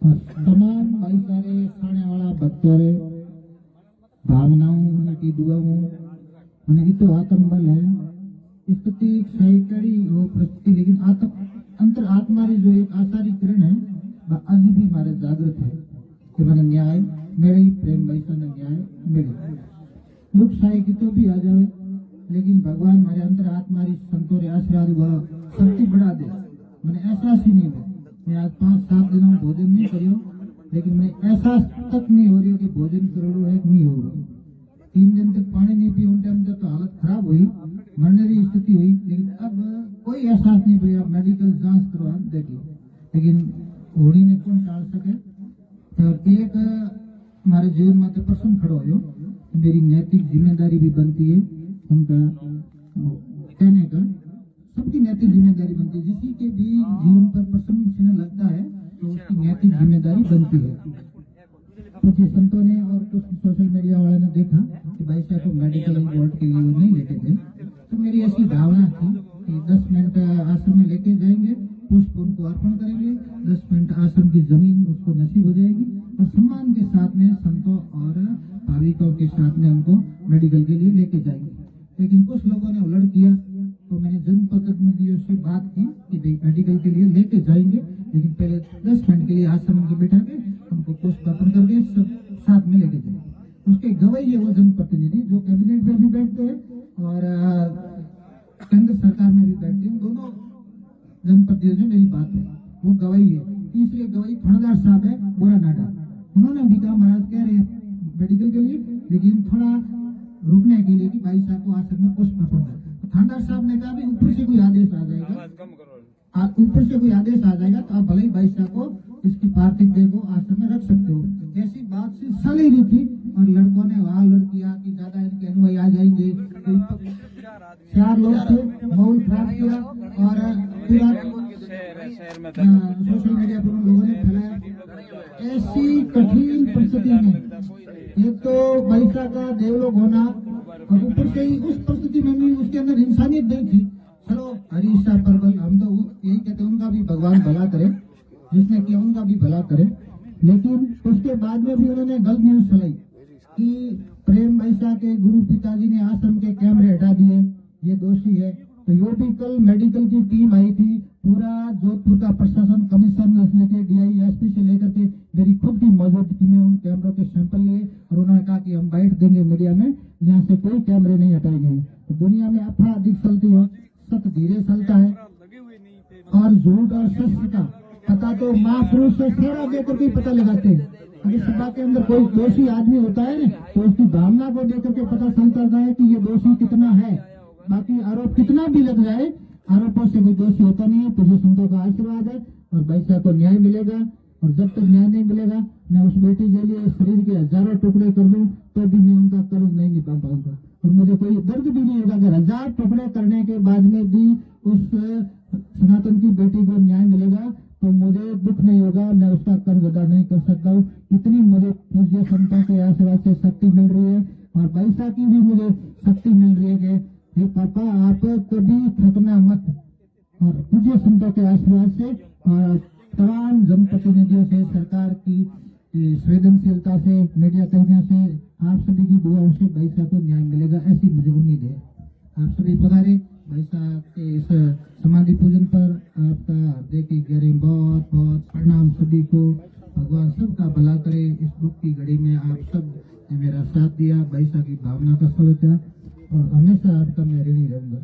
और तमाम भाई सारे खाने वाला भक्तों रे भावनाओं की दुआओं मैंने इतो आत्म बल है स्थिति सही कड़ी वो परिस्थिति लेकिन आत्म अंतर आत्मा री जो एक आसारी किरण है वह अभी भी हमारे जागृत है कि मैंने न्याय मेरे ही प्रेम वैसा ने न्याय मिले दुख सही की तो भी आ जाए लेकिन भगवान हमारे अंतर आत्मा री संतों रे आशीर्वाद वह शक्ति बढ़ा दे मैंने एहसास ही नहीं हुआ मैं आज 5-7 दिनों में भोजन नहीं करियो लेकिन मैं एहसास तक नहीं हो रही कि भोजन करोड़ों है नहीं हो रही 3 दिन तक पानी नहीं पी उन टाइम तक तो हालत खराब हुई मरने की स्थिति हुई लेकिन अब कोई एहसास नहीं पड़ा मेडिकल जांच करवा देखिए लेकिन होड़ी ने कौन टाल सके तो एक हमारे जीवन में तो प्रश्न खड़ा हो मेरी नैतिक जिम्मेदारी भी बनती है उनका कहने का सबकी नैतिक जिम्मेदारी बनती है जिसी के भी जीवन पर प्रश्न चिन्ह लगता है तो उसकी नैतिक जिम्मेदारी बनती है कुछ संतों ने और कुछ सोशल मीडिया वाले ने देखा कि भाई साहब को मेडिकल बोर्ड के लिए वो नहीं लेके गए तो मेरी ऐसी भावना थी कि 10 मिनट आश्रम में लेके जाएंगे पुष्प उनको अर्पण करेंगे 10 मिनट आश्रम की जमीन उसको नसीब हो जाएगी और सम्मान के साथ में संतों और भाविकों के साथ में उनको मेडिकल के लिए लेके जाएंगे लेकिन कुछ लोगों ने उलट किया तो मैंने जनप्रतिनिधियों से बात की कि भाई मेडिकल के लिए लेके जाएंगे लेकिन पहले 10 मिनट के लिए आश्रम के बैठा के उनको पुष्प अर्पण करके सब साथ में लेके जाएंगे उसके गवाही है वो जनप्रतिनिधि जो कैबिनेट में भी बैठते हैं और केंद्र सरकार में भी बैठते हैं दोनों जनप्रतिनिधियों से मेरी बात है वो गवाही है तीसरे गवाही थानेदार साहब है बोरा नाडा उन्होंने भी कहा महाराज कह रहे हैं मेडिकल के लिए लेकिन थोड़ा रुकने के लिए कि भाई साहब को आश्रम में पुष्प अर्पण कर थानेदार साहब ने कहा ऊपर से कोई आदेश आ जाएगा ऊपर से कोई आदेश आ जाएगा तो आप भले ही भाई साहब को इसकी पार्थिव देह को आश्रम में रख सकते हो ऐसी बात से चल ही रही थी और लड़कों ने वहां लड़ किया कि ज्यादा इनके अनुयायी आ जाएंगे 4 लोग थे माहौल खराब किया और पूरा सोशल मीडिया पर उन लोगों ने फैलाया ऐसी कठिन परिस्थिति में एक तो बैसा का देवलोक होना और ऊपर से ही उस परिस्थिति में भी उसके अंदर इंसानियत नहीं थी चलो हरीशा परबल हम तो यही कहते हैं उनका भी भगवान भला करे जिसने किया उनका भी भला करे लेकिन उसके बाद में भी उन्होंने गलत न्यूज फैलाई कि प्रेम बैसा के गुरु पिताजी ने आश्रम के कैमरे हटा दिए ये दोषी है तो यो भी कल मेडिकल की टीम आई थी पूरा जोधपुर का प्रशासन कमिश्नर से लेकर DISP से लेकर के मेरी खुद की मौजूदगी में उन कैमरों के सैंपल लिए और उन्होंने कहा कि हम बाइट देंगे मीडिया में यहाँ से कोई कैमरे नहीं हटाए गए तो दुनिया में अफवाह अधिक चलती है सत्य धीरे चलता है और झूठ और सत्य का पता तो महापुरुष से सेवा देकर के पता लगाते हैं अगर सभा के अंदर कोई दोषी आदमी होता है ना तो उसकी भावना को देकर के पता चलता है कि ये दोषी कितना है बाकी आरोप कितना भी लग जाए आरोपों से कोई दोषी होता नहीं है तुझे संतों का आशीर्वाद है और बैसा को न्याय मिलेगा और जब तक न्याय नहीं मिलेगा मैं उस बेटी के लिए शरीर के हजारों टुकड़े कर दूं तो भी मैं उनका कर्ज नहीं निभा पाऊंगा और मुझे कोई दर्द भी नहीं होगा अगर 1000 टुकड़े करने के बाद में भी उस सनातन की बेटी को न्याय मिलेगा तो मुझे दुख नहीं होगा मैं उसका कर्ज अदा नहीं कर सकता हूँ इतनी मुझे पूज्य संतों के आशीर्वाद से शक्ति मिल रही है और बैसा की भी मुझे शक्ति मिल रही है कि पापा आप कभी थकना मत और पूज्य संतों के आशीर्वाद से और तमाम जनप्रतिनिधियों से सरकार की संवेदनशीलता से मीडिया कर्मियों से आप सभी की दुआओं से बैसा को न्याय मिलेगा ऐसी मुझे उम्मीद है आप सभी पधारे बैसा के इस समाधि पूजन पर आपका हृदय की गहरी बहुत बहुत प्रणाम सभी को भगवान सबका भला करे इस दुख की घड़ी में आप सब ने मेरा साथ दिया बैसा की भावना का स्वागत और हमेशा आपका मैं ऋणी रहूंगा।